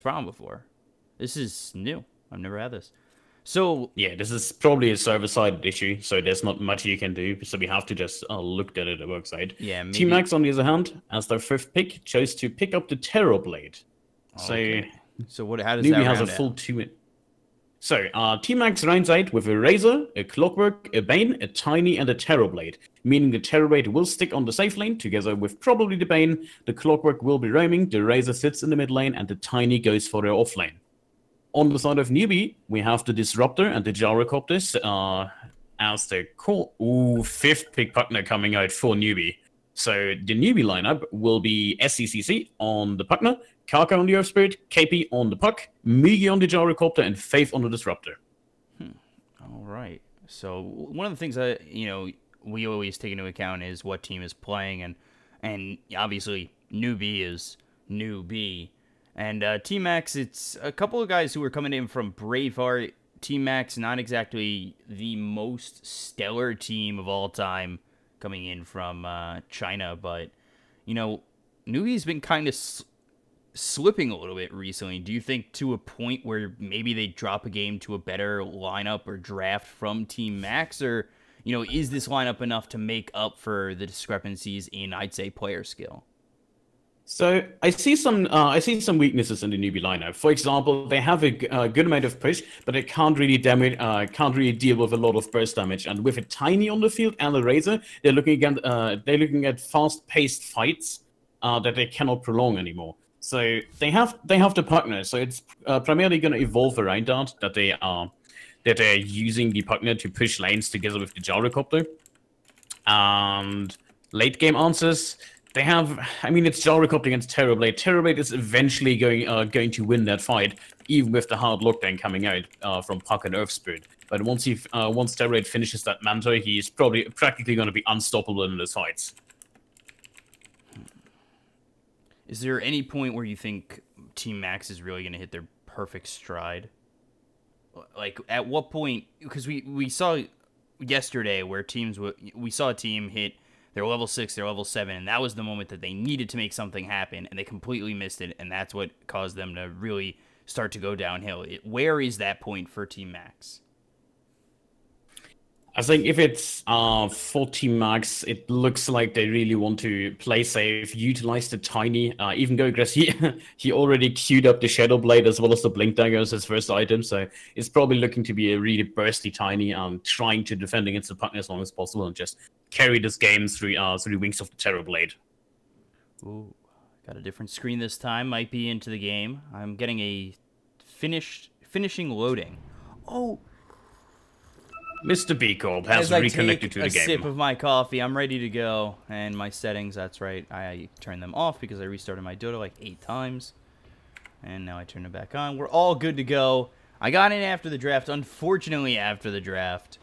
problem before. This is new. I've never had this. So Yeah, this is probably a server-side issue, so there's not much you can do. So we have to just look at it at workside. yeah, Team maybe. Max, on the other hand, as their fifth pick, chose to pick up the Terror Blade. So Okay. So what? How does Newbie that has a round full out? 2. So, Team Max rounds out with a Razor, a Clockwork, a Bane, a Tiny, and a Terrorblade, meaning the Terrorblade will stick on the safe lane together with probably the Bane, the Clockwork will be roaming, the Razor sits in the mid lane, and the Tiny goes for their off lane. On the side of Newbee, we have the Disruptor and the Gyrocopters as the core. Ooh, fifth pick partner coming out for Newbee. So the Newbie lineup will be SCCC on the partner, Kaka on the Earth Spirit, KP on the Puck, Migi on the Gyrocopter, and Faith on the Disruptor. All right. So one of the things we always take into account is what team is playing, and obviously Newbee is Newbee, and Team Max. It's a couple of guys who are coming in from Braveheart. Team Max, not exactly the most stellar team of all time, coming in from China, but Newbee's been kind of slipping a little bit recently. Do you think to a point where maybe they drop a game to a better lineup or draft from Team Max, or is this lineup enough to make up for the discrepancies in, I'd say, player skill? So I see some weaknesses in the Newbie lineup. For example, they have a good amount of push, but they can't really deal with a lot of burst damage. And with a Tiny on the field and a Razor, they're looking at fast-paced fights that they cannot prolong anymore. So they have the partner. So it's primarily going to evolve around that they're using the partner to push lanes together with the Gyrocopter. And late game answers, they have. I mean, it's Gyrocopter against Terrorblade. Terrorblade is eventually going to win that fight, even with the hard lockdown coming out from Puck and Earth Spirit. But once Terrorblade finishes that Manta, he's practically going to be unstoppable in those fights. Is there any point where you think Team Max is really going to hit their perfect stride? Like, at what point? Because we saw yesterday where we saw a team hit their level 6, their level 7, and that was the moment that they needed to make something happen, and they completely missed it, and that's what caused them to really start to go downhill. Where is that point for Team Max? I think if it's for Team Max, it looks like they really want to play safe, utilize the Tiny, even go aggressive. He already queued up the Shadow Blade as well as the Blink Dagger as his first item, so it's probably looking to be a really bursty Tiny, trying to defend against the partner as long as possible and just carry this game through the wings of the Terror Blade. Ooh, got a different screen this time. Might be into the game. I'm getting a finishing loading. Oh. Mr. B Corp has As I reconnected to the take game. a sip of my coffee, I'm ready to go. And my settings, that's right, I turned them off because I restarted my Dota like 8 times. And now I turn it back on. We're all good to go. I got in after the draft, unfortunately after the draft.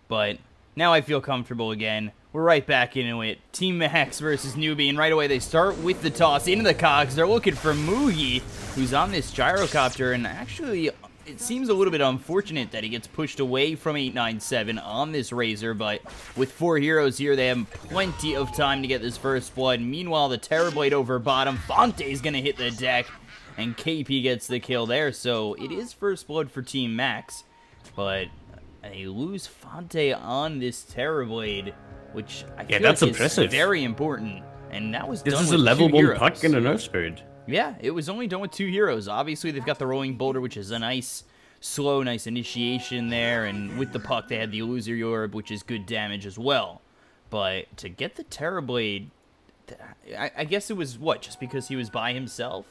But now I feel comfortable again. We're right back into it. Team Max versus Newbee. And right away they start with the toss into the cogs. They're looking for Mugi, who's on this Gyrocopter. And actually, it seems a little bit unfortunate that he gets pushed away from 897 on this Razor, but with 4 heroes here, they have plenty of time to get this first blood. Meanwhile, the Terrorblade over bottom. Fonte's going to hit the deck, and KP gets the kill there, so it is first blood for Team Max, but they lose Fonte on this Terrorblade, which I feel that's like impressive. Is very important, and that was done This is with a level 2 1 heroes. Puck and an Earth Spirit. Yeah, it was only done with 2 heroes. Obviously, they've got the Rolling Boulder, which is a nice, slow, nice initiation there. And with the Puck, they had the Illusory Orb, which is good damage as well. But to get the Terrorblade, I guess it was, what, just because he was by himself?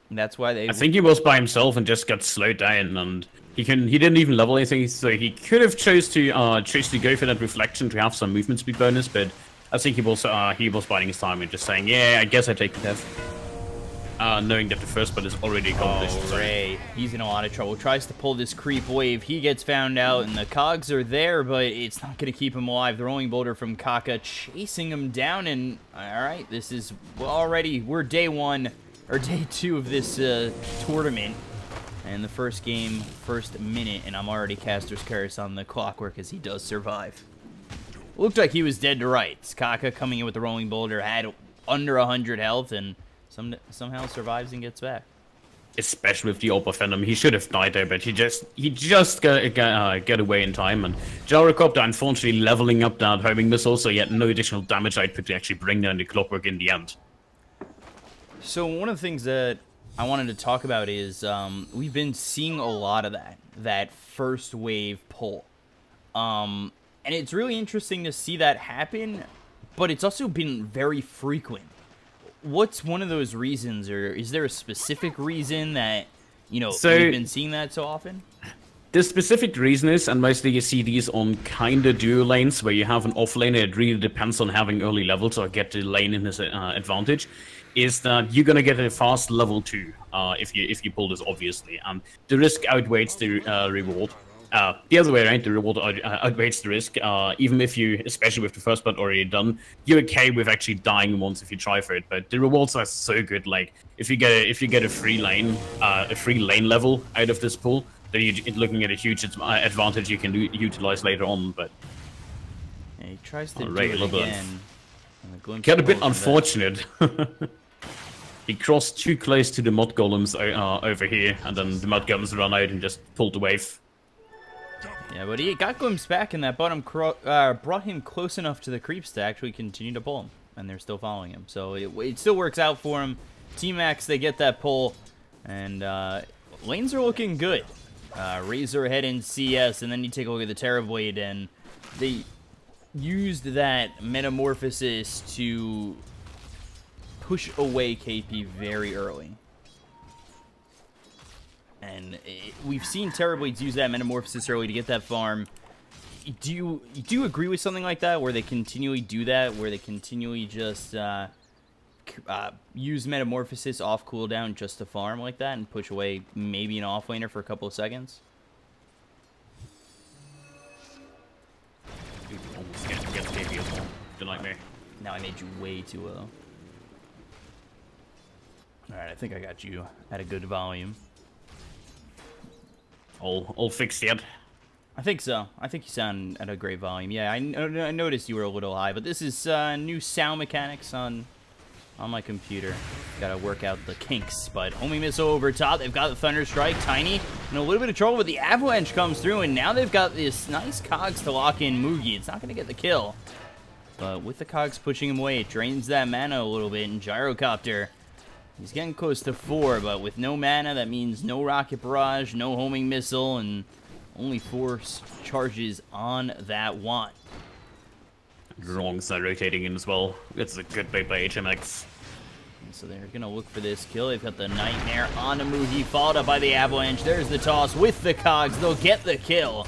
That's why they... I think he was by himself and just got slowed down, and he didn't even level anything, so he could have chose to go for that Reflection to have some movement speed bonus, but I think he was biding his time and just saying, yeah, I guess I take the death. Knowing that the first blood is already accomplished. Oh, Ray, he's in a lot of trouble. Tries to pull this creep wave. He gets found out, and the cogs are there, but it's not going to keep him alive. The Rolling Boulder from Kaka chasing him down, and all right, this is we're day 1 or day 2 of this tournament, and the first game, first minute, and I'm already Caster's Curse on the Clockwork as he does survive. Looked like he was dead to rights. Kaka coming in with the Rolling Boulder had under 100 health and somehow survives and gets back. especially with the Orb of Venom. He should have died there, but he just get away in time. And Gyrocopter, unfortunately, leveling up that homing missile, so he had no additional damage output to actually bring down the Clockwork in the end. So one of the things that I wanted to talk about is we've been seeing a lot of that first wave pull. And it's really interesting to see that happen, but it's also been very frequent. What's one of those reasons, or is there a specific reason that, we've been seeing that so often? The specific reason is, and mostly you see these on kinda duo lanes, where you have an off laner, it really depends on having early levels or get the lane in his advantage, is that you're gonna get a fast level 2 if you pull this, obviously. The risk outweighs the reward. The other way around, the reward outweighs the risk. Even if you, especially with the first part already done, you're okay with actually dying once if you try for it. But the rewards are so good. Like if you get a free lane level out of this pool, then you're looking at a huge advantage you can utilize later on. But yeah, he tries to do it again. Got a bit unfortunate. He crossed too close to the Mud Golems over here, and then the Mud Golems run out and just pulled the wave. Yeah, but he got glimpsed back, and that bottom brought him close enough to the creeps to actually continue to pull him, and they're still following him. So it still works out for him. Team Max, they get that pull, and lanes are looking good. Razor ahead in CS, and then you take a look at the Terrorblade, and they used that Metamorphosis to push away KP very early. And we've seen Terrorblades use that Metamorphosis early to get that farm. Do you agree with something like that, where they continually do that, where they continually just use Metamorphosis off cooldown just to farm like that and push away maybe an offlaner for a couple of seconds? Almost get KP as well. The nightmare. Now I made you way too low. Alright, I think I got you at a good volume. All fixed yet? I think so. I think you sound at a great volume. Yeah, I noticed you were a little high, but this is new sound mechanics on my computer. Gotta work out the kinks, but homing missile over top. They've got the Thunder Strike, Tiny, in a little bit of trouble, but the Avalanche comes through, and now they've got this nice Cogs to lock in Mugi. It's not gonna get the kill, but with the Cogs pushing him away, it drains that mana a little bit, and Gyrocopter, he's getting close to 4, but with no mana, that means no Rocket Barrage, no homing missile, and only 4 charges on that wand. Wrong side rotating in as well. That's a good bait by HMX. And so they're going to look for this kill. They've got the Nightmare on the Mugi, followed up by the Avalanche. There's the toss with the Cogs. They'll get the kill.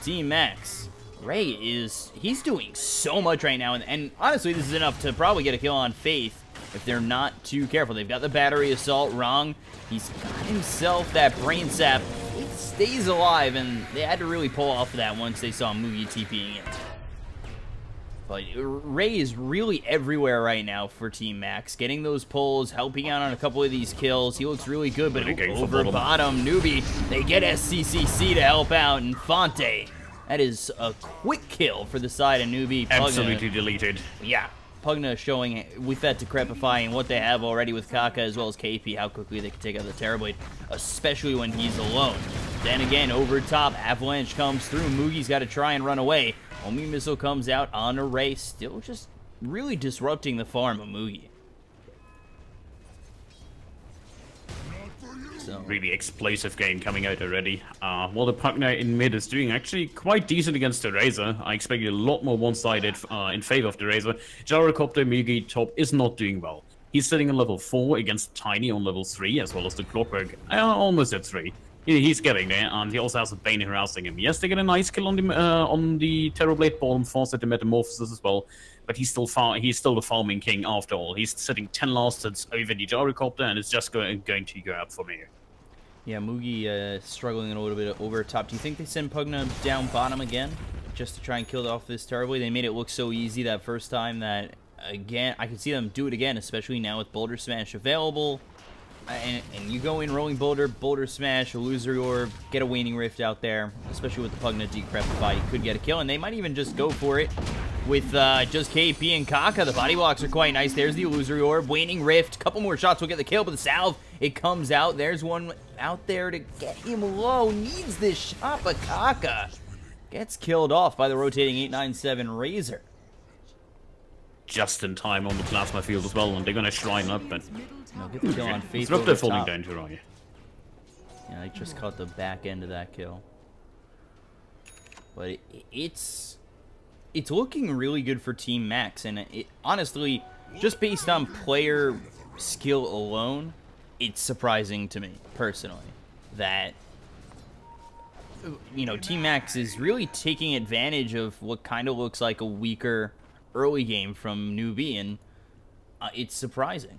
Team Max. Ray he's doing so much right now, and honestly, this is enough to probably get a kill on Faith if they're not too careful. They've got the Battery Assault wrong. He's got himself that Brain Sap. It stays alive, and they had to really pull off that once they saw Mugi TPing in. But Ray is really everywhere right now for Team Max. Getting those pulls, helping out on a couple of these kills. He looks really good, but over bottom, Newbee, they get SCCC to help out, and Fonte. That is a quick kill for the side of Newbee. Absolutely deleted. Yeah. Pugna showing with that Decrepify and what they have already with Kaka as well as KP, how quickly they can take out the Terrorblade, especially when he's alone. Then again, over top, Avalanche comes through. Mugi's got to try and run away. Homing Missile comes out on a Ray, still just really disrupting the farm of Mugi. So. Really explosive game coming out already. While the Pugna in mid is doing actually quite decent against the Razor. I expected a lot more one-sided in favor of the Razor. Gyrocopter Mugi top is not doing well. He's sitting on level 4 against Tiny on level 3, as well as the Clockwork almost at 3. He's getting there, and he also has a Bane harassing him. Yes, they get a nice kill on the Terrorblade bottom, force at the Metamorphosis as well. But he's still the farming king after all. He's sitting 10 last hits over the Gyrocopter, and it's just going to go up from here. Yeah, Mugi struggling a little bit over top. Do you think they send Pugna down bottom again, just to try and kill off this Terrorblade? They made it look so easy that first time that, again, I can see them do it again, especially now with Boulder Smash available. And you go in rolling Boulder Smash, Illusory Orb, get a Waning Rift out there, especially with the Pugna Decrepify, you could get a kill, and they might even just go for it with just KP and Kaka. The body blocks are quite nice. There's the Illusory Orb, Waning Rift, couple more shots will get the kill, but the Salve It comes out. There's one out there to get him low. Needs this shot, but Kaka gets killed off by the rotating 897 Razor. Just in time on the plasma field as well, and they're going to shrine up, but... No, get the kill on Faith. Disruptor falling down to right. Yeah, they just caught the back end of that kill. But it's looking really good for Team Max, and honestly, just based on player skill alone, it's surprising to me, personally, that, you know, Team Max is really taking advantage of what kind of looks like a weaker early game from Newbee, and it's surprising.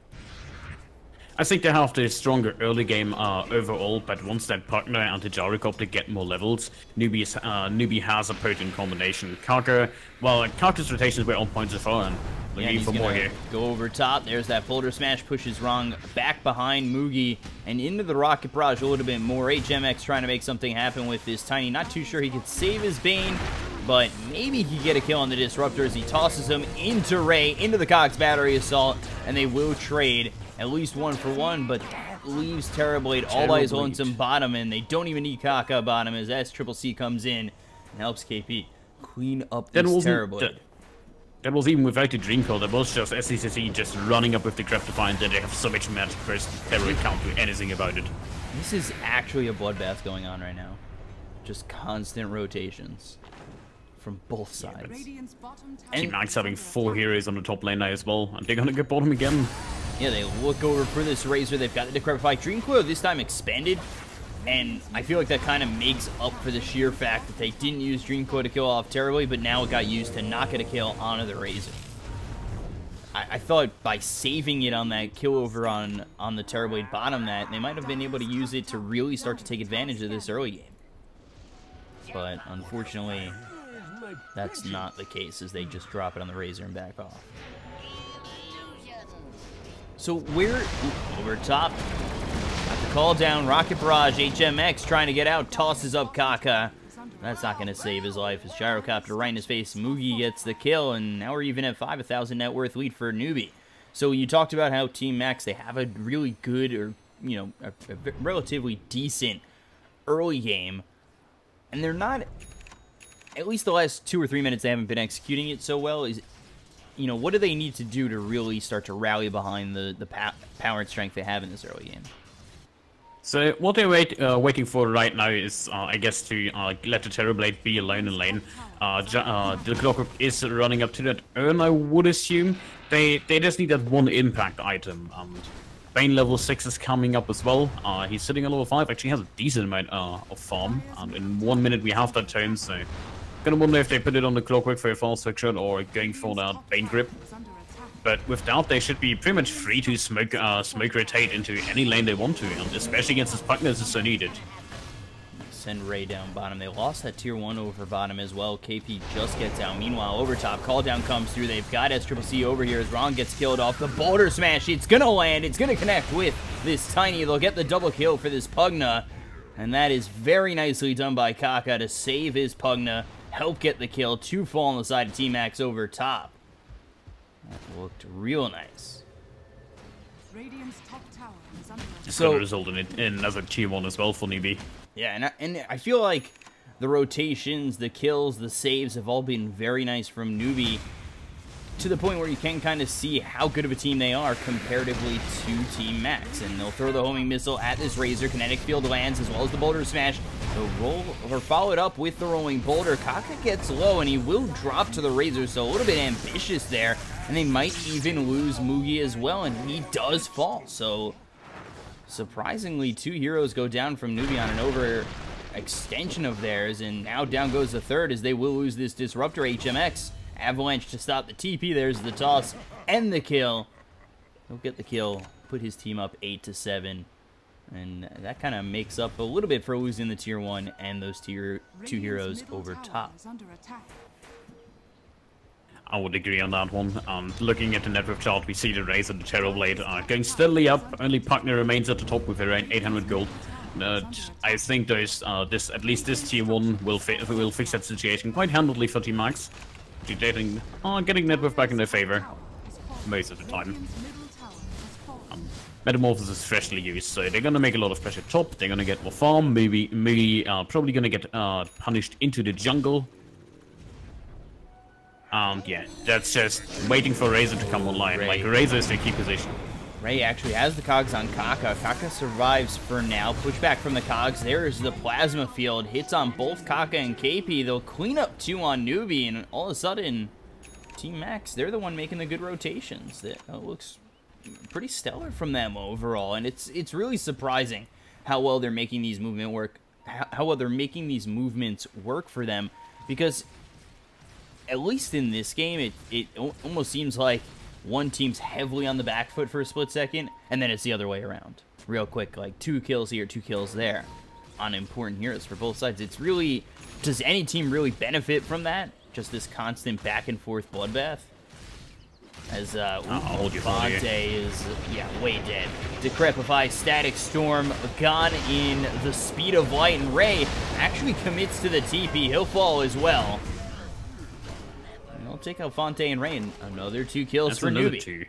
I think they have the stronger early game overall, but once that partner and the Gyrocopter get more levels, Newbee has a potent combination. Kaka, well, Kaka's rotations were on point so far, and looking for more here. Go over top. There's that boulder smash, pushes wrong back behind Mugi and into the rocket barrage a little bit more. HMX trying to make something happen with this Tiny. Not too sure he could save his Bane, but maybe he could get a kill on the Disruptor as he tosses him into Ray, into the Cox Battery Assault, and they will trade at least 1 for 1, but that leaves Terrorblade all by his lonesome bottom, and they don't even need Kaka bottom as SCCC comes in and helps KP clean up this Terrorblade. That was even without the Dream Call. That was just SCCC just running up with the Grab Defiant, and they have so much magic first they really can't do anything about it. This is actually a bloodbath going on right now. Just constant rotations from both sides. Team Max having 4 heroes on the top lane now as well, and they're gonna get bottom again. Yeah, they look over for this Razor. They've got the Decrepify Dreamcoil this time expanded, and I feel like that kind of makes up for the sheer fact that they didn't use Dreamcoil to kill off terribly, but now it got used to not get a kill onto the Razor. I thought by saving it on that kill over on the Terrorblade bottom that they might have been able to use it to really start to take advantage of this early game. But unfortunately, that's not the case as they just drop it on the Razor and back off. So we're over top. Got the call down, Rocket Barrage, HMX trying to get out, tosses up Kaka. That's not going to save his life as Gyrocopter right in his face. Mugi gets the kill, and now we're even at 1,000 net worth lead for Newbee. So you talked about how Team Max, they have a really good, or, you know, a relatively decent early game. And they're not, at least the last 2 or 3 minutes, they haven't been executing it so well. You know, what do they need to do to really start to rally behind the power and strength they have in this early game? So what they're waiting for right now is, I guess, to let the Terrorblade be alone in lane. The Clockwork is running up to that urn, I would assume. They just need that one impact item. Bane level 6 is coming up as well. He's sitting at level 5, actually has a decent amount of farm. In 1 minute we have that turn, so... Gonna wonder if they put it on the Clockwork for a fast hook shot or going for that Bane grip. But with that, they should be pretty much free to smoke rotate into any lane they want to, and especially against his partners is so needed. Send Ray down bottom. They lost that tier 1 over bottom as well. KP just gets out. Meanwhile, over top, call down comes through. They've got SCCC over here as Ron gets killed off. The boulder smash, it's gonna land. It's gonna connect with this Tiny. They'll get the double kill for this Pugna. And that is very nicely done by Kaka to save his Pugna. Help get the kill. 2 fall on the side of Team Max over top. That looked real nice. It's going to result in another tier 1 as well for Newbee. Yeah, and I feel like the rotations, the kills, the saves have all been very nice from Newbee, to the point where you can kind of see how good of a team they are comparatively to Team Max. And they'll throw the homing missile at this Razor. Kinetic field lands as well as the boulder smash. The roll, or followed up with the rolling boulder. Kaka gets low and he will drop to the Razor, so a little bit ambitious there. And they might even lose Mugi as well, and he does fall. So surprisingly, 2 heroes go down from Newbee on an over extension of theirs, and now down goes the third as they will lose this Disruptor. HMX Avalanche to stop the TP. There's the toss and the kill. He'll get the kill, put his team up 8-7, and that kind of makes up a little bit for losing the tier 1 and those tier 2 heroes over top. I would agree on that one. Looking at the network chart, we see the Raze and the Terrorblade going steadily up. Only Pugna remains at the top with around 800 gold. I think at least this tier 1 will fix that situation quite handily for Team Max. Getting network back in their favor most of the time. Metamorphosis is freshly used, so they're gonna make a lot of pressure top. They're gonna get more farm. Maybe probably gonna get punished into the jungle. Yeah, that's just waiting for Razor to come online. Ray. Like, Razor is their key position. Ray actually has the cogs on Kaka. Kaka survives for now. Pushback from the cogs. There's the plasma field. Hits on both Kaka and KP. They'll clean up 2 on Newbee, and all of a sudden, Team Max, they're the one making the good rotations. That looks pretty stellar from them overall, and it's really surprising how well they're making these how well they're making these movements work for them, because at least in this game, it almost seems like one team's heavily on the back foot for a split second, and then it's the other way around. Real quick, like 2 kills here, 2 kills there on important heroes for both sides. It's really, does any team really benefit from that? Just this constant back and forth bloodbath? As Fonte is, way dead. Decrepify, Static Storm, gone in the speed of light, and Ray actually commits to the TP. He'll fall as well. I'll take out Fonte and Rain. Another 2 kills That's for Newbee. 2.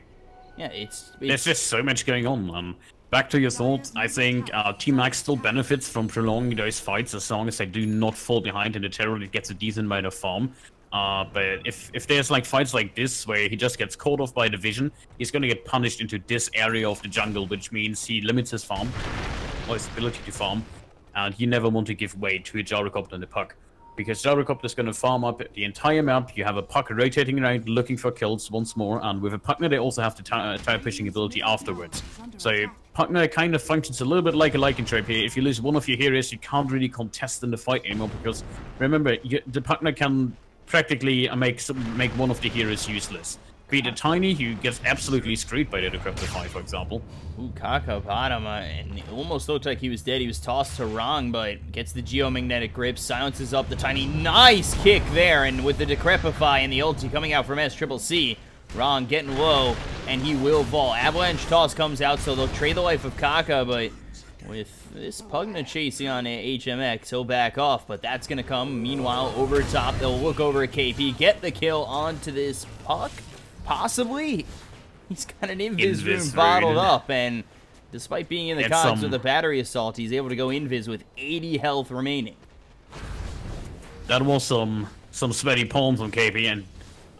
Yeah, it's There's just so much going on. Back to your thoughts, I think Team Max still benefits from prolonging those fights as long as they do not fall behind and the Terror gets a decent amount of farm. But if there's like fights like this where he just gets caught off by the vision, he's going to get punished into this area of the jungle, which means he limits his farm, or his ability to farm, and you never want to give way to a Gyrocopter and the Puck. Because Gyrocopter is going to farm up the entire map. You have a Puck rotating around, looking for kills once more, and with a Puckner, they also have the tire pushing ability afterwards. So Puckner kind of functions a little bit like a Lycanthrope here. If you lose one of your heroes, you can't really contest in the fight anymore, because remember, the Puckner can practically make one of the heroes useless. Be it a Tiny, who gets absolutely screwed by the Decrepify, for example. Ooh, Kaka bottom, and it almost looked like he was dead. He was tossed to wrong, but gets the geomagnetic grip, silences up the Tiny. Nice kick there, and with the Decrepify and the ulti coming out from SCCC, Wrong getting low, and he will fall. Avalanche toss comes out, so they'll trade the life of Kaka, but with this Pugna chasing on HMX, he'll back off, but that's going to come. Meanwhile, over top, they'll look over at KP, get the kill onto this Puck. Possibly. He's got an invis room bottled up, and despite being in the cogs with a battery assault, he's able to go invis with 80 health remaining. That was some sweaty palms on KP, and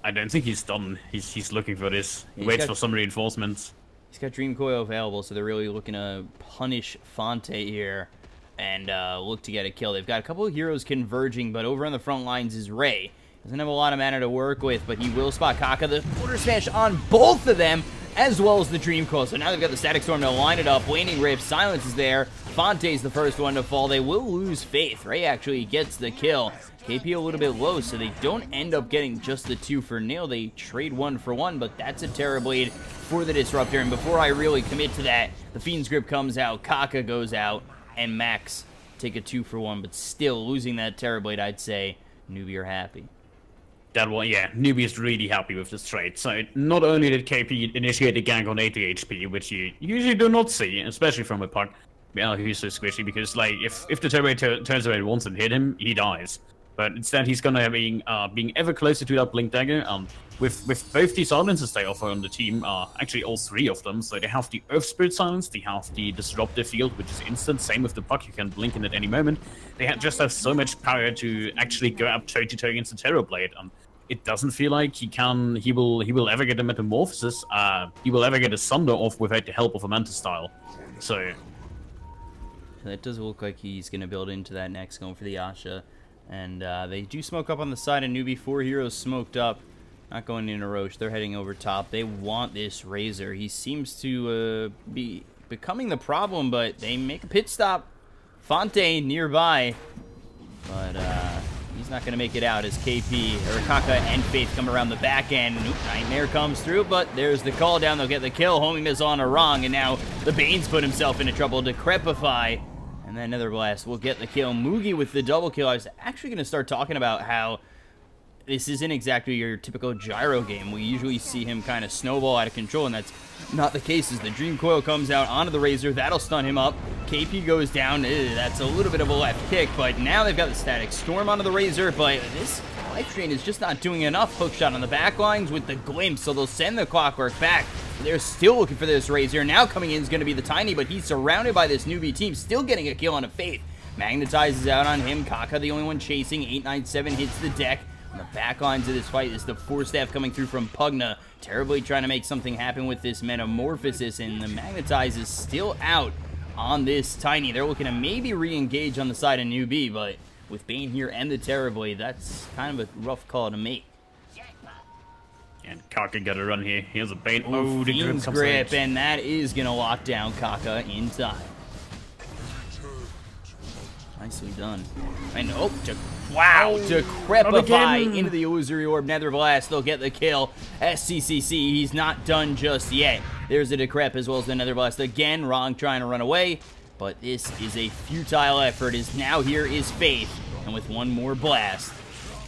I don't think he's done. He's looking for this. He waits for some reinforcements. He's got Dream Coil available, so they're really looking to punish Fonte here and look to get a kill. They've got a couple of heroes converging, but over on the front lines is Ray. Doesn't have a lot of mana to work with, but he will spot Kaka. The Quarter Smash on both of them, as well as the Dream Coil. So now they've got the Static Storm to line it up. Waning Rift, Silence is there. Fonte's the first one to fall. They will lose Faith. Ray actually gets the kill. KP a little bit low, so they don't end up getting just the 2 for nil. They trade 1 for 1, but that's a Terror Blade for the Disruptor. And before I really commit to that, the Fiend's Grip comes out, Kaka goes out, and Max take a 2 for 1, but still losing that Terror Blade, I'd say Newbee are happy. That one, yeah, Newbee is really happy with this trade. So not only did KP initiate a gank on 80 HP, which you usually do not see, especially from a Puck, who's so squishy, because like if the Terror turns around once and hit him, he dies. But instead, he's gonna being ever closer to that Blink Dagger. With both the silences they offer on the team, actually all 3 of them. So they have the Earth Spirit silence, they have the Disruptive Field, which is instant. Same with the Puck, you can blink in at any moment. They just have so much power to actually go up toe-to-toe against the Terror Blade. It doesn't feel like he will ever get a Metamorphosis. He will ever get a Sunder off without the help of a Manta Style. So that does look like he's gonna build into that next, going for the Asha. And they do smoke up on the side of Newbee. 4 heroes smoked up. Not going into Roche. They're heading over top. They want this Razor. He seems to be becoming the problem, but they make a pit stop. Fonte nearby. But he's not going to make it out as KP, or Kaka and Faith come around the back end. Oop, Nightmare comes through, but there's the call down. They'll get the kill. Homing is on a wrong, and now the Bane's put himself into trouble. Decrepify. And then Nether Blast will get the kill. Mugi with the double kill. I was actually going to start talking about how this isn't exactly your typical Gyro game. We usually see him kind of snowball out of control, and that's not the case. As the Dream Coil comes out onto the Razor, that'll stun him up. KP goes down. That's a little bit of a left kick, but now they've got the Static Storm onto the Razor, but this Life Drain is just not doing enough. Hookshot on the back lines with the Glimpse, so they'll send the Clockwork back. They're still looking for this Razor. Now coming in is going to be the Tiny, but he's surrounded by this Newbee team, still getting a kill on a Faith. Magnetizes out on him. Kaka, the only one chasing. 897 hits the deck. On the back lines of this fight is the Force Staff coming through from Pugna. Terribly trying to make something happen with this Metamorphosis, and the Magnetize is still out on this Tiny. They're looking to maybe re-engage on the side of Newbee, but with Bane here and the Terrorblade, that's kind of a rough call to make. And Kaka got a run here. Here's a Bane. Oh, the Fiend's Grip, and that is going to lock down Kaka in time. Nicely done. And, oh, wow, Decrepify into the Illusory Orb, Nether Blast. They'll get the kill. SCCC, he's not done just yet. There's the Decrep as well as the Nether Blast. Again, Wrong trying to run away, but this is a futile effort. As now here is Faith, and with one more blast,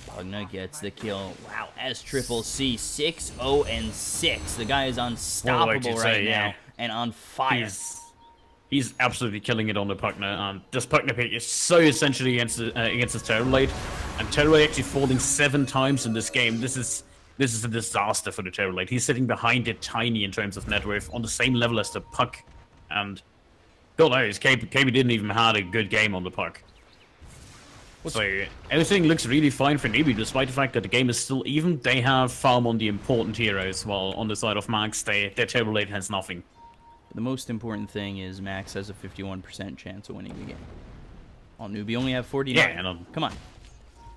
Pugna gets the kill. Wow, SCCC 6-0-6. The guy is unstoppable right now and on fire. He's absolutely killing it on the Pugna. This Pugna pick is so essentially against his Terrorblade, and Terrorblade actually falling 7 times in this game. This is a disaster for the Terrorblade. He's sitting behind it Tiny in terms of net worth, on the same level as the Puck, and God knows, KB didn't even have a good game on the Puck. So everything looks really fine for Newbee, despite the fact that the game is still even. They have farm on the important heroes, while on the side of Max, their Terrorblade has nothing. The most important thing is Max has a 51% chance of winning the game. Well, Newbee only have 49. Yeah, come on. I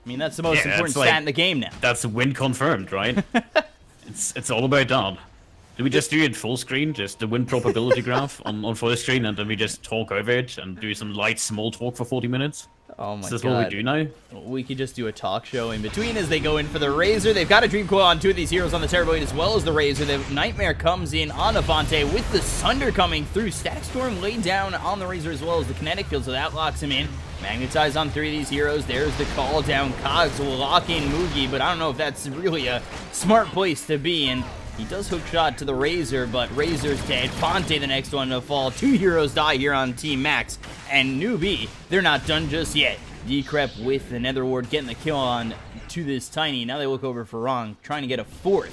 mean, that's the most important stat in the game now. That's a win confirmed, right? it's all about that. Do we just do it full screen, just the win probability graph on full screen, and then we just talk over it and do some light small talk for 40 minutes? Oh my god. Is this what we do now? We could just do a talk show in between as they go in for the Razor. They've got a Dream Coil on 2 of these heroes on the Terrorblade as well as the Razor. The Nightmare comes in on Avante with the Sunder coming through. Static Storm laid down on the Razor as well as the Kinetic Field, so that locks him in. Magnetize on 3 of these heroes. There's the call down. Cogs will lock in Mugi, but I don't know if that's really a smart place to be in. He does hook shot to the Razor, but Razor's dead. Fonte, the next one to fall. 2 heroes die here on Team Max. And Newbee, they're not done just yet. Decrep with the Nether Ward getting the kill on to this Tiny. Now they look over for Wrong, trying to get a 4th.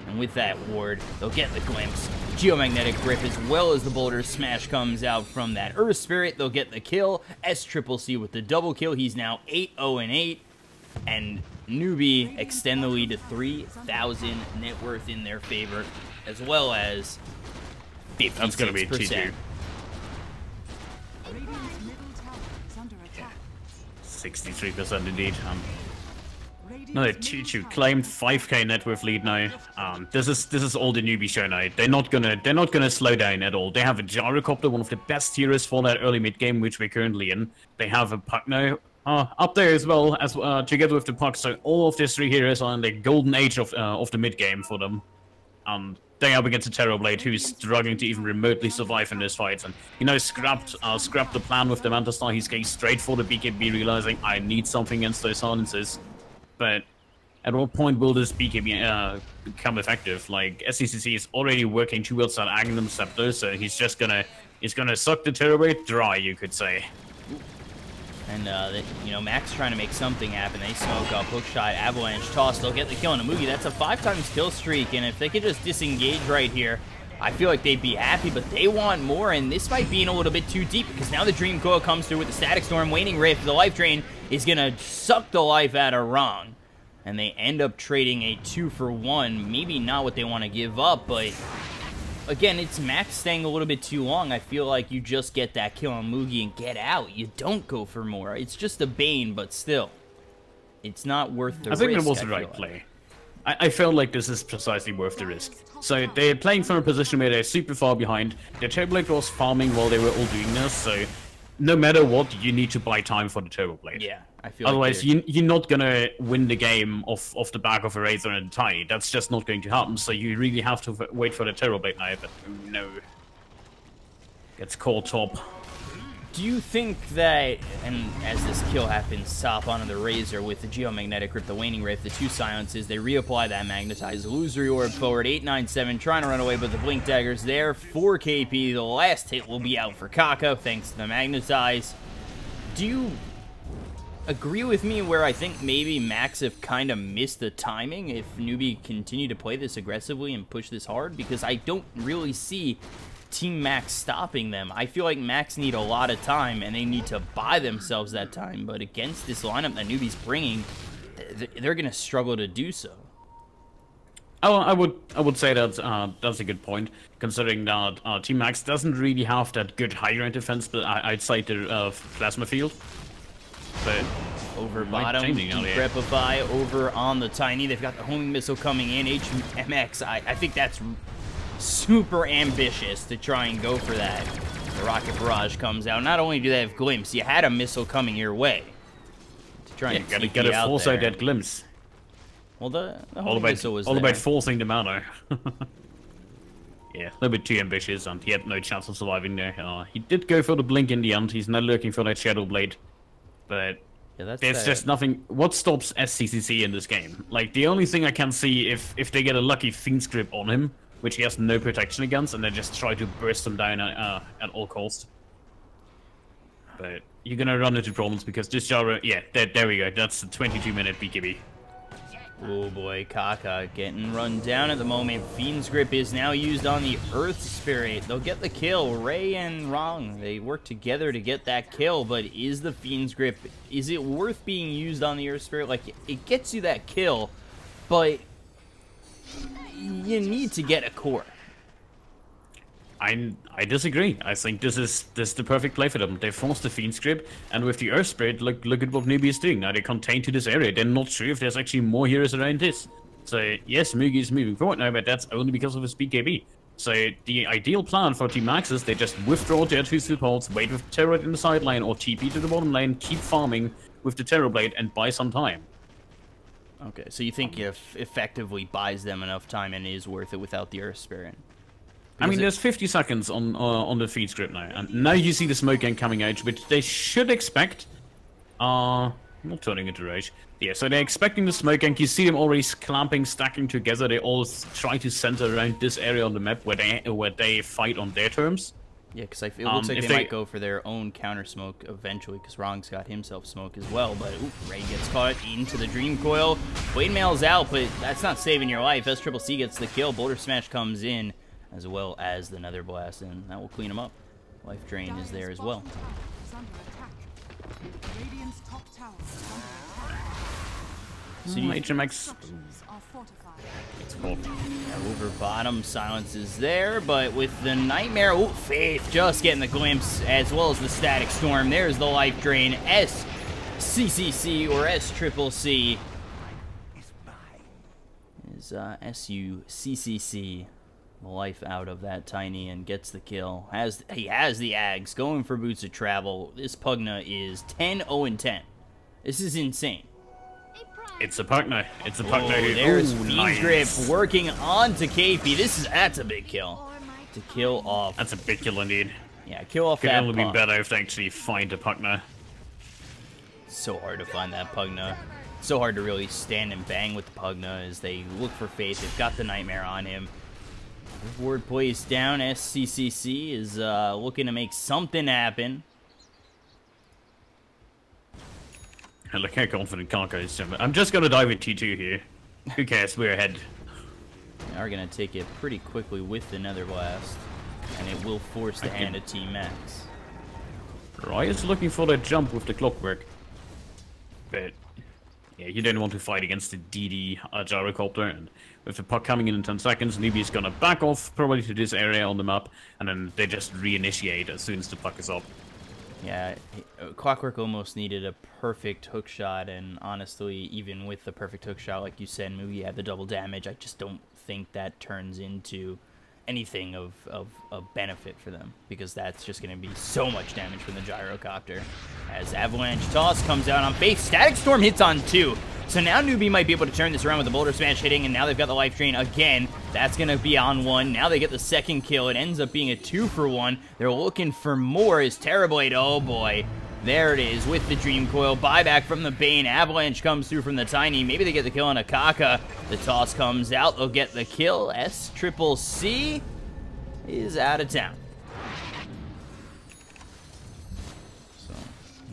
And with that ward, they'll get the glimpse. Geomagnetic Grip as well as the Boulder Smash comes out from that Earth Spirit. They'll get the kill. SCCC with the double kill. He's now 8-0-8. And Newbee extend the lead to 3,000 net worth in their favor, as well as 56%. That's going to be 2-2. 63% indeed. Another 2-2 claimed 5k net worth lead now. This is all the Newbee show now. They're not gonna slow down at all. They have a Gyrocopter, one of the best heroes for that early mid game, which we're currently in. They have a Puck now. Up there as well as together with the Puck, so all of these 3 heroes are in the golden age of the mid game for them. They up against a Terrorblade who's struggling to even remotely survive in this fight, and scrapped the plan with the Manta Star. He's going straight for the BKB, realizing I need something against those silences. But at what point will this BKB become effective? Like SCCC is already working towards that Agnum Scepter, so he's gonna suck the Terrorblade dry, you could say. And, Max trying to make something happen. They smoke up, hook shot, avalanche, toss. They'll get the kill on a Mugi. That's a 5 times kill streak, and if they could just disengage right here, I feel like they'd be happy, but they want more, and this might be in a little bit too deep, because now the Dream Coil comes through with the Static Storm, Waning Rift. The Life Drain is going to suck the life out of Wrong, and they end up trading a 2-for-1. Maybe not what they want to give up, but again, it's Max staying a little bit too long. I feel like you just get that kill on Mugi and get out. You don't go for more. It's just a Bane, but still, it's not worth the risk. I think it was the right play. I feel like this is precisely worth the risk. So they're playing from a position where they're super far behind. Their Terrorblade was farming while they were all doing this, so no matter what, you need to buy time for the Terrorblade. Yeah, I feel otherwise, you're not going to win the game off the back of a Razor and a Tiny. That's just not going to happen, so you really have to wait for the Terrorblade now, but no. Gets caught top. Do you think that, and as this kill happens, Sop onto the Razor with the Geomagnetic Rift, the Waning Rift, the 2 silences, they reapply that Magnetized Illusory Orb forward, 897, trying to run away, but the Blink Dagger's there, 4 KP, the last hit will be out for Kaka, thanks to the Magnetize. Do you agree with me where I think maybe Max have kind of missed the timing if Newbee continue to play this aggressively and push this hard, because I don't really see Team Max stopping them. I feel like Max need a lot of time, and they need to buy themselves that time, but against this lineup that Newbee's bringing, they're going to struggle to do so. I would say that that's a good point, considering that Team Max doesn't really have that good high ground defense, but outside the plasma field. But over bottom, Decrepify over on the Tiny. They've got the homing missile coming in. HMX, I think that's super ambitious to try and go for that. The rocket barrage comes out. Not only do they have glimpse, you had a missile coming your way to try and gotta force out that glimpse. Well, the homing missile was all there. about forcing them out. Yeah, a little bit too ambitious, and he had no chance of surviving there. He did go for the blink in the end. He's not looking for that shadow blade. But yeah, there's just nothing. What stops SCCC in this game? Like, the only thing I can see, if they get a lucky Fiend's Grip on him, which he has no protection against, and they just try to burst him down at all costs. But you're gonna run into problems because this Jara, yeah, there we go. That's a 22-minute BKB. Oh boy, Kaka getting run down at the moment. Fiend's Grip is now used on the Earth Spirit. They'll get the kill. Ray and Rong, they work together to get that kill, but is the Fiend's Grip, is it worth being used on the Earth Spirit? Like, it gets you that kill, but you need to get a core. I disagree. I think this is the perfect play for them. They forced the Fiend's Grip, and with the Earth Spirit, look at what Newbee is doing. Now they're contained to this area. They're not sure if there's actually more heroes around this. So yes, Mugi is moving forward now, but that's only because of his BKB. So the ideal plan for Team Max is they just withdraw their two supports, wait with Terror in the sideline, or TP to the bottom lane, keep farming with the Terror Blade, and buy some time. Okay, so you think if effectively buys them enough time and is worth it without the Earth Spirit? I mean, there's 50 seconds on the Fiend's Grip now, and now you see the smoke gang coming out, which they should expect. Not turning into rage. Yeah, so they're expecting the smoke gang. You see them already clamping, stacking together. They all try to center around this area on the map where they fight on their terms. Yeah, because it looks like they might go for their own counter smoke eventually, because Rong's got himself smoke as well. But Ray gets caught into the Dream Coil. Blade Mail's out, but that's not saving your life. SCCC gets the kill. Boulder Smash comes in, as well as the Nether Blast, and that will clean him up. Life Drain is there as well. HMX. It's cool. Yeah, over bottom, Silence is there, but with the Nightmare, Faith just getting the glimpse, as well as the Static Storm. There's the Life Drain. SCCC or SCCC is SUCCC. The life out of that Tiny and gets the kill. He has the Ags going for Boots of Travel. This Pugna is 10-0-10. This is insane. It's a Pugna. It's a Pugna. There's Fiend's Grip working on to KP. That's a big kill. To kill off. That's a big kill indeed. Yeah, kill off Could that only be better if they actually find a Pugna. So hard to find that Pugna. So hard to really stand and bang with the Pugna as they look for Faith. They've got the Nightmare on him. Ward plays down. SCCC is looking to make something happen. And look how confident Kanka is. I'm just going to dive with T2 here. Who cares? We're ahead. They are going to take it pretty quickly with the Nether Blast. And it will force the hand of Team Max. Riot's looking for that jump with the Clockwork. But yeah, you don't want to fight against the DD Gyrocopter, and with the puck coming in 10 seconds, Newbee is gonna back off probably to this area on the map, and then they just reinitiate as soon as the puck is up. Yeah, Clockwork almost needed a perfect hook shot, and honestly, even with the perfect hook shot, like you said, Mugi had the double damage. I just don't think that turns into anything of benefit for them, because that's just going to be so much damage from the Gyrocopter. As Avalanche Toss comes out on Faith, Static Storm hits on 2. So now Newbee might be able to turn this around with the Boulder Smash hitting, and now they've got the Life Drain again. That's going to be on 1. Now they get the second kill. It ends up being a 2-for-1. They're looking for more as Terrorblade, oh boy. There it is with the Dream Coil. Buyback from the Bane. Avalanche comes through from the Tiny. Maybe they get the kill on Akaka. The toss comes out. They'll get the kill. SCCC is out of town. So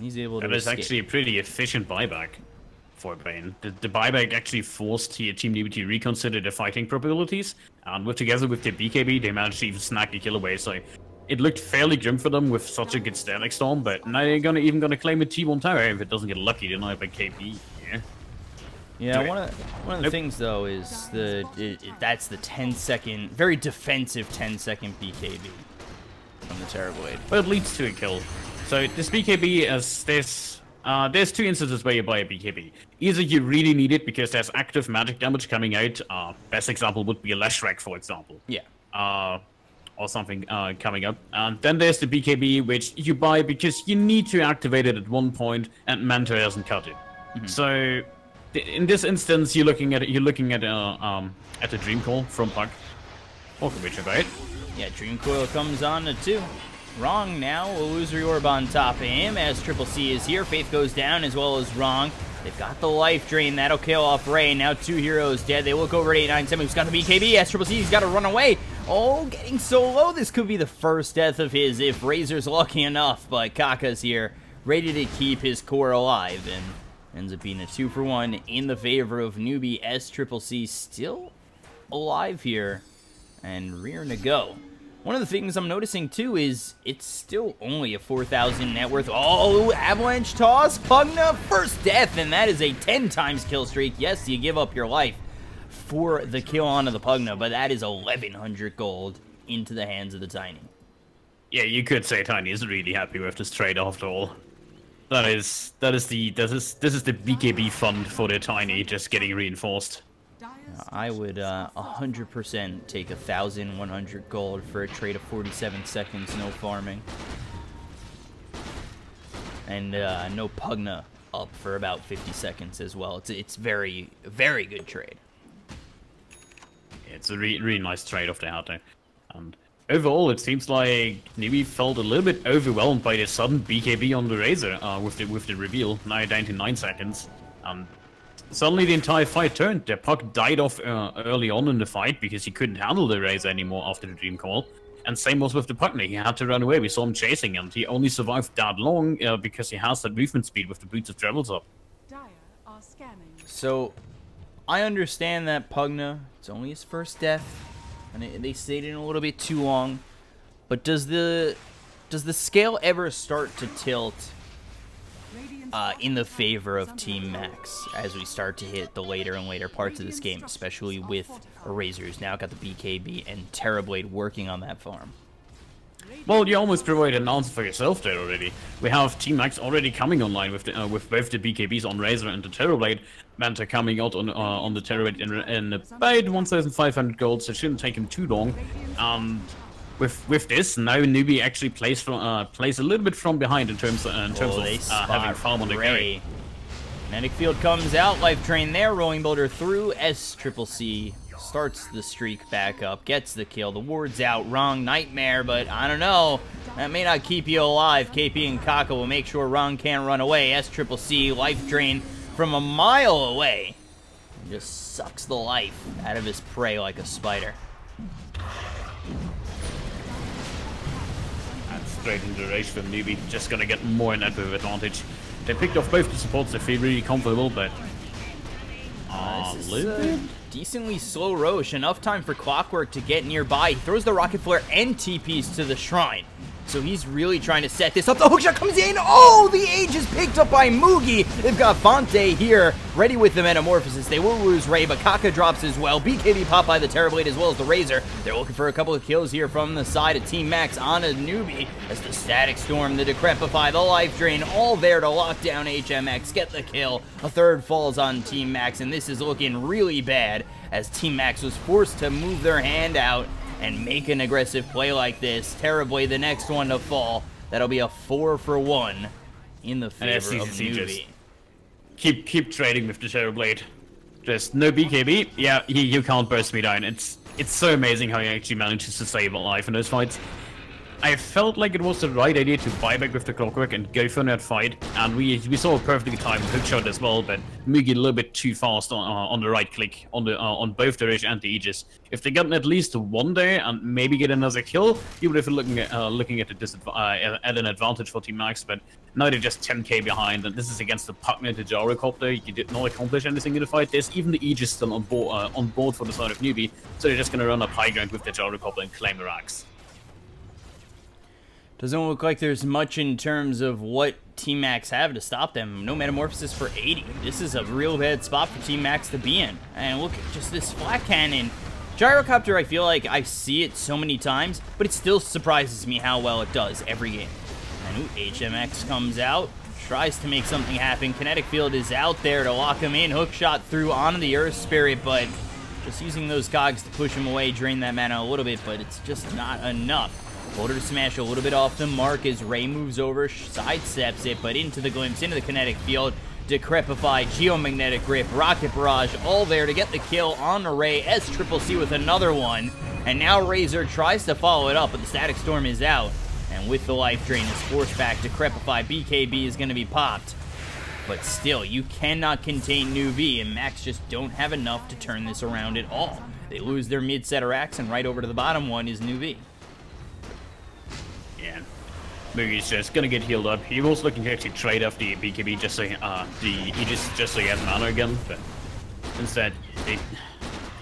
He's able to That is escape. actually a pretty efficient buyback for Bane. The buyback actually forced Team Newbee to reconsider their fighting probabilities, and together with their BKB, they managed to even snag the kill away. So it looked fairly grim for them with such a good static storm, but now they're even gonna claim a T1 tower if it doesn't get lucky tonight by KP. Yeah, one of the things though is that's the 10-second, very defensive 10-second BKB from the Terrorblade. But it leads to a kill. So this BKB is there's two instances where you buy a BKB. Either you really need it because there's active magic damage coming out. Best example would be a Leshrac, for example. Yeah. Or something coming up. And then there's the BKB, which you buy because you need to activate it at one point, and Mentor doesn't cut it. So in this instance, you're looking at a Dream Call from Puck. Welcome, Richard, right? Yeah, Dream Coil comes on to 2. Wrong now, Illusory Orb on top of him as Triple C is here. Faith goes down as well as Wrong. They've got the life drain. That'll kill off Ray. Now 2 heroes dead. They look over at 897. Who's got the BKB? As Triple C's got to run away. Oh, getting so low. This could be the first death of his if Razor's lucky enough. But Kaka's here, ready to keep his core alive. And ends up being a 2-for-1 in the favor of Newbee. S Triple C still alive here and rearing to go. One of the things I'm noticing, too, is it's still only a 4,000 net worth. Oh, Avalanche Toss, Pugna, first death, and that is a 10 times kill streak. Yes, you give up your life for the kill onto the Pugna, but that is 1,100 gold into the hands of the Tiny. Yeah, you could say Tiny is really happy with this trade after all. This is the BKB fund for the Tiny just getting reinforced. I would 100% take 1,100 gold for a trade of 47 seconds, no farming. And no Pugna up for about 50 seconds as well. It's very, very good trade. It's a really nice trade off the out there. And overall, it seems like Newbee felt a little bit overwhelmed by the sudden BKB on the Razor with the reveal, now down to 9 seconds. Suddenly the entire fight turned. The Puck died off early on in the fight because he couldn't handle the Razor anymore after the Dream Call. And same was with the Puckney. He had to run away. We saw him chasing, and he only survived that long because he has that movement speed with the Boots of Travels up. So, I understand that Pugna, it's only his first death, and they stayed in a little bit too long. But does the scale ever start to tilt in the favor of Team Max as we start to hit the later and later parts of this game, especially with Razor, who's now got the BKB and Terrorblade working on that farm? Well, you almost provided an answer for yourself there already. We have Team Max already coming online with both the BKBs on Razor and the Terrorblade. Manta coming out on the Terrorblade in about 1,500 gold, so it shouldn't take him too long. With this, now Newbee actually plays a little bit from behind in terms of having farm on the carry. Kinetic Field comes out, Life Drain there, Rolling Boulder through, SCCC starts the streak back up, gets the kill, the ward's out, Wrong Nightmare, but I don't know, that may not keep you alive. KP and Kaka will make sure Wrong can't run away. SCCC, Life Drain from a mile away, and just sucks the life out of his prey like a spider. Straight into race from Newbee, just gonna get more net with advantage. They picked off both the supports, they feel really comfortable, but this is a decently slow Roche. Enough time for Clockwork to get nearby. He throws the Rocket Flare and TPs to the Shrine. So he's really trying to set this up. The hookshot comes in. Oh, the Age is picked up by Mugi. They've got Fonte here, ready with the Metamorphosis. They will lose Ray, but Kaka drops as well. BKB pop by the Terrorblade as well as the Razor. They're looking for a couple of kills here from the side of Team Max on a Newbee. As the Static Storm, the Decrepify, the Life Drain, all there to lock down HMX, get the kill. A third falls on Team Max, and this is looking really bad as Team Max was forced to move their hand out and make an aggressive play like this. Terrorblade, the next one to fall. That'll be a 4-for-1 in the favor of Newbee. Keep trading with the Terrorblade. Just no BKB. Yeah, you can't burst me down. It's so amazing how he actually manages to save a life in those fights. I felt like it was the right idea to buy back with the clockwork and go for that fight, and we saw a perfectly timed hookshot as well, but Mugi a little bit too fast on the right click on both the Ridge and the Aegis. If they got at least one there and maybe get another kill, you would have been looking at at an advantage for Team Max, but now they're just 10k behind, and this is against the Pugnated Gyrocopter. You did not accomplish anything in the fight. There's even the Aegis still on board for the side of Newbee, so they're just gonna run up high ground with the Gyrocopter and claim the racks. Doesn't look like there's much in terms of what Team Max have to stop them. No Metamorphosis for 80. This is a real bad spot for Team Max to be in. And look at just this flat cannon. Gyrocopter, I feel like I see it so many times, but it still surprises me how well it does every game. And HMX comes out, tries to make something happen. Kinetic Field is out there to lock him in. Hook shot through onto the Earth Spirit, but just using those cogs to push him away, drain that mana a little bit, but it's just not enough. Boulder Smash a little bit off the mark as Ray moves over, sidesteps it, but into the glimpse, into the Kinetic Field. Decrepify, Geomagnetic Grip, Rocket Barrage, all there to get the kill on the Ray. SCCC with another one, and now Razor tries to follow it up, but the Static Storm is out. And with the Life Drain is forced back, Decrepify, BKB is going to be popped. But still, you cannot contain Newbee, and Max just don't have enough to turn this around at all. They lose their mid-setter racks, and right over to the bottom one is Newbee. Yeah, Mugi's just gonna get healed up. He was looking to actually trade off the BKB just so he has mana again, but instead,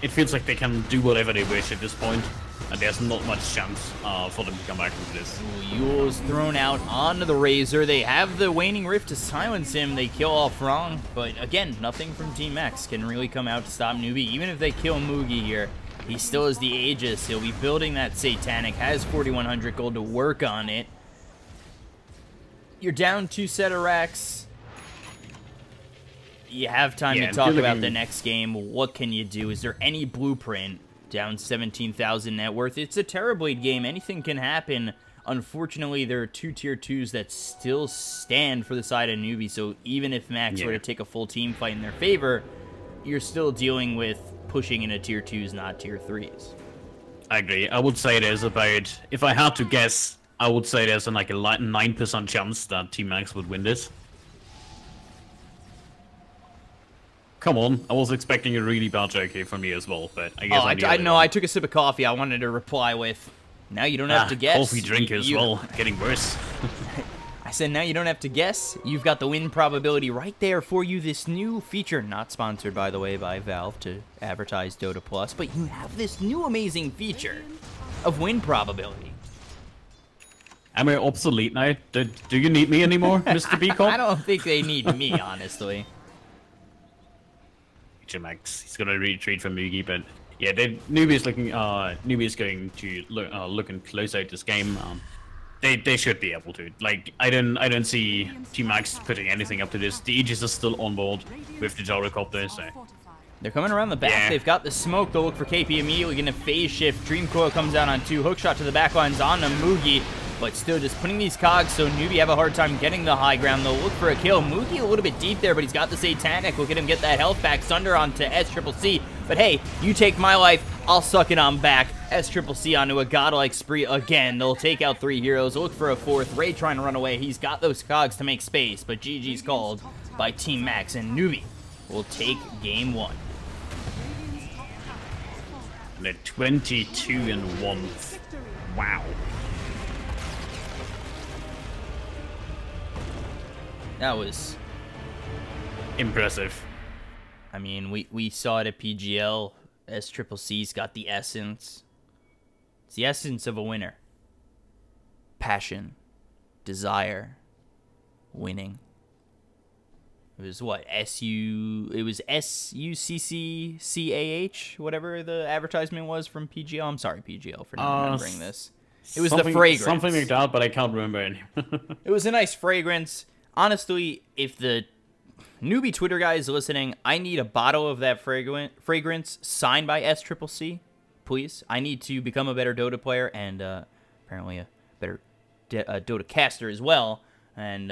it feels like they can do whatever they wish at this point, and there's not much chance for them to come back from this. Yule's thrown out onto the Razor. They have the Waning Rift to silence him. They kill off Wrong, but again, nothing from Team X can really come out to stop Newbee. Even if they kill Mugi here, he still has the Aegis. He'll be building that Satanic, has 4,100 gold to work on it. You're down 2 set of racks. You have time to talk about the next game. What can you do? Is there any blueprint? Down 17,000 net worth. It's a Terrorblade game. Anything can happen. Unfortunately, there are 2 tier 2s that still stand for the side of Newbee, so even if Max were to take a full team fight in their favor, you're still dealing with pushing into tier 2s, not tier 3s. I agree. I would say there's about, if I had to guess, I would say there's like a 9% chance that Team Max would win this. Come on, I was expecting a really bad joke here from me as well, but I guess I took a sip of coffee. I wanted to reply with, now you don't have to guess. Coffee drink as well, getting worse. I said, now you don't have to guess. You've got the win probability right there for you. This new feature, not sponsored, by the way, by Valve to advertise Dota Plus, but you have this new amazing feature of win probability. Am I obsolete now? Do you need me anymore, Mr. Beacon? I don't think they need me, honestly. Max, he's gonna retreat from Mugi, but yeah, Newbee's looking. Newbee's going to looking close out this game. They should be able to. Like, I don't see Team Max putting anything up to this. The Aegis is still on board with the Gyrocopter, so they're coming around the back. Yeah. They've got the smoke. They'll look for KP immediately. Gonna phase shift. Dream Coil comes down on 2. Hookshot to the back lines on the Mugi. But still just putting these cogs so Newbee have a hard time getting the high ground. They'll look for a kill. Mugi a little bit deep there, but he's got the Satanic. Look at him get that health back. Sunder onto SCCC. But hey, you take my life, I'll suck it on back. SCCC onto a godlike spree again. They'll take out 3 heroes. Look for a 4th. Ray trying to run away. He's got those cogs to make space, but GG's called by Team Max, and Newbee will take game 1. They're 22-1. Wow. That was impressive. I mean, we saw it at PGL. SCCC's got the essence. It's the essence of a winner. Passion. Desire. Winning. It was what? It was SUCCCAH, whatever the advertisement was from PGL. I'm sorry, PGL, for not remembering this. It was the fragrance. Something like that, but I can't remember anymore. It was a nice fragrance. Honestly, if the Newbee Twitter guy is listening, I need a bottle of that fragrance signed by SCCC, please. I need to become a better Dota player and apparently a better Dota caster as well. And,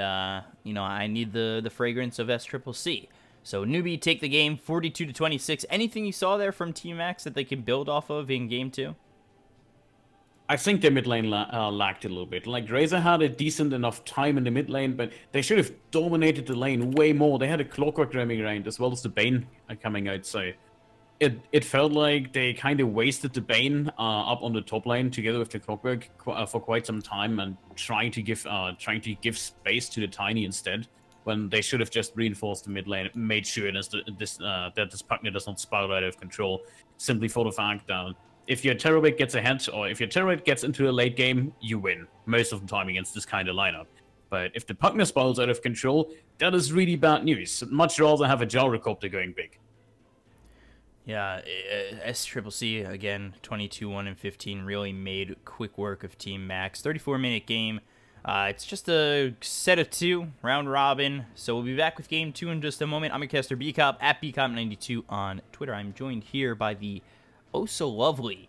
you know, I need the fragrance of SCCC. So, Newbee take the game 42-26. Anything you saw there from Team Max that they can build off of in Game 2? I think their mid lane lacked a little bit. Like, Razor had a decent enough time in the mid lane, but they should have dominated the lane way more. They had a Clockwork roaming around as well as the Bane coming out, so it felt like they kind of wasted the Bane up on the top lane together with the Clockwork for quite some time, and trying to give space to the Tiny instead, when they should have just reinforced the mid lane, made sure that this Pugner does not spiral out of control, simply for the fact that if your Terrorwig gets ahead, or if your Terrorwig gets into a late game, you win most of the time against this kind of lineup. But if the Pugner spirals out of control, that is really bad news. I'd much rather have a Gyrocopter going big. Yeah, SCCC, again, 22-1-15, really made quick work of Team Max. 34-minute game. It's just a set of 2, round robin. So we'll be back with game 2 in just a moment. I'm your caster, Bcop, at Bcop92 on Twitter. I'm joined here by the oh-so-lovely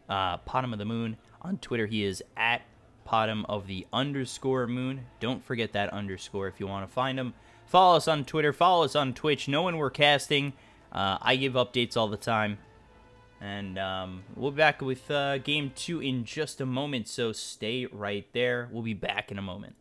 Potom of the Moon. On Twitter, he is at Potom of the _moon. Don't forget that underscore if you want to find him. Follow us on Twitter. Follow us on Twitch. Know when we're casting. I give updates all the time. And we'll be back with Game 2 in just a moment, so stay right there. We'll be back in a moment.